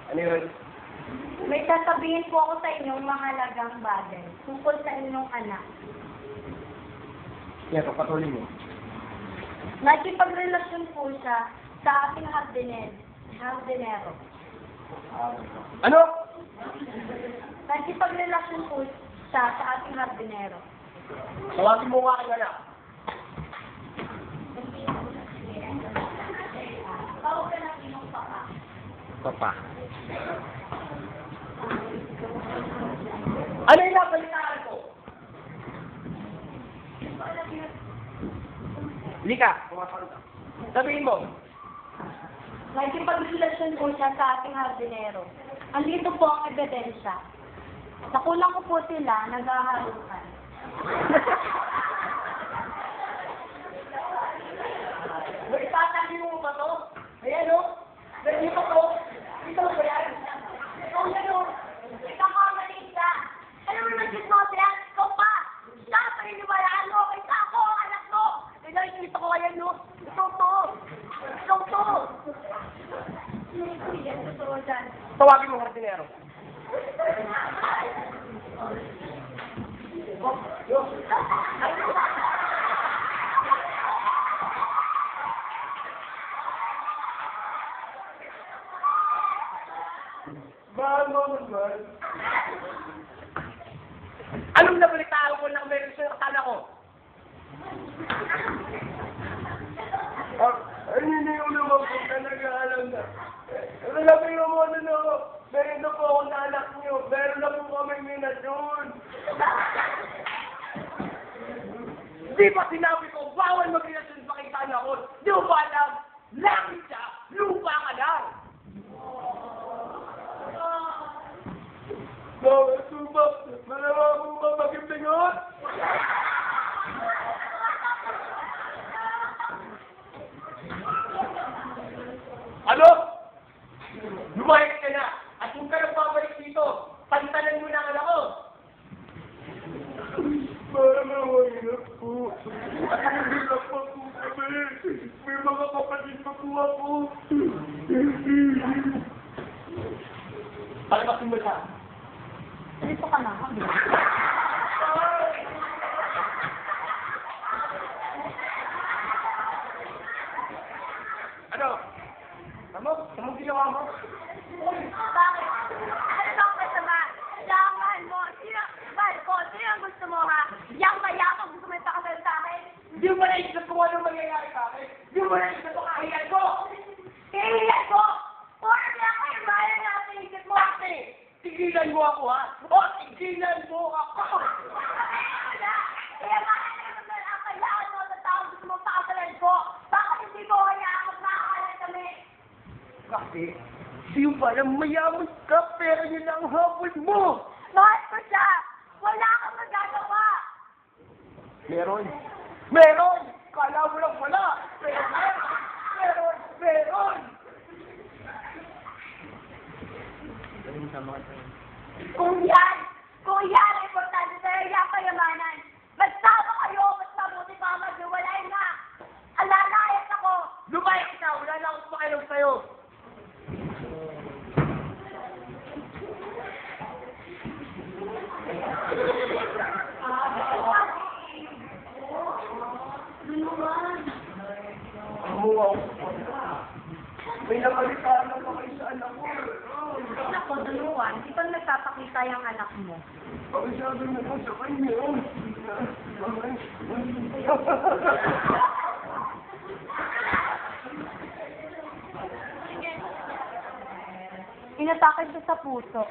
Ano yun? May sasabihin po ako sa inyong mahalagang bagay tungkol sa inyong anak. Yan, papatuloy mo. Nakikipagrelasyon po siya sa ating hardinero. Ano? Nakikipagrelasyon po siya sa ating hardinero. Tawagin mo nga ang anak. Tawag ka ng inyong papa. Papa. Ano yung nabalitaan ko? Lika, sabihin mo. Nakikipagrelasyon po siya sa ating hardinero. Andito po ang ebidensya. Nakulang ko po sila, naghaharukan. Itatagi mo ba to? Ayan o. Ganyan pa to. Ito ba yan? Ikaw na yun. Ikaw ka maliit ka. Alam mo naman mo siya? Ikaw pa. Siya, paniniwalaan mo. Ito ako, ang anak mo. Ito ko kaya no. Ito to. Ikaw to. Yan, totoo dyan. Tawagin mo hardinero. Mahal mo naman. Anong nabalitaan ko na meron sa akala ko? Hindi ko naman po talaga alam na. Sabi mo mo na ako, meron na po ako na anak niyo, meron na po kami minasyon. Di ba sinabi ko, bawal mag-relasyon sa kita anak ko? Di mo ba alam? Langit siya, lupa ka lang. Bakit po ba? Malawa po ba magibingot? Ano? Lumayas ka na! At kung ka nagpapalik dito, pantalan mo na ang anak ko! Para mahirap po. Mahirap pa po kami. May mga kapatid pa po ako. Palabasin mo siya. Dito ka na. Ano? Ano ginawa mo? Bakit? Ano bang masama? Laman mo. Marco, sino ang gusto mo ha? Yang mayakang gusto mo ipakasal sa akin? Hindi mo naisip kung ano mangyayari sa akin. Hindi mo naisip kung kahiyan ko. Kailan ko? Or kaya kayo bahala na ang isip mo? Tigilan mo ako ha? O, tigilan mo ako! Kaya mahal naman na ang kailangan mo sa tao gusto mo pakasalan ko. Bakit hindi mo hayaan kung nakakalan kami? Kasi, di mo ba lang mayaman ka, pero yun ang habol mo! Mahal ko siya! Wala kang magagawa! Meron! Meron! Kala mo lang wala! Meron! Meron! Meron! Kung yan ang importante sa'yo, yung kayamanan. Magsama kayo, mas mabuti pa maghiwalay na. Alalahit ako. Lumayas ka! Wala na akong pakialam sa'yo! Amuha ako. May napalitaan na kayo sa anak ko. Ako, duluan. Di ba nagpapakita yung anak mo? Sabi mo ko sa kanya. Inatake siya sa puso.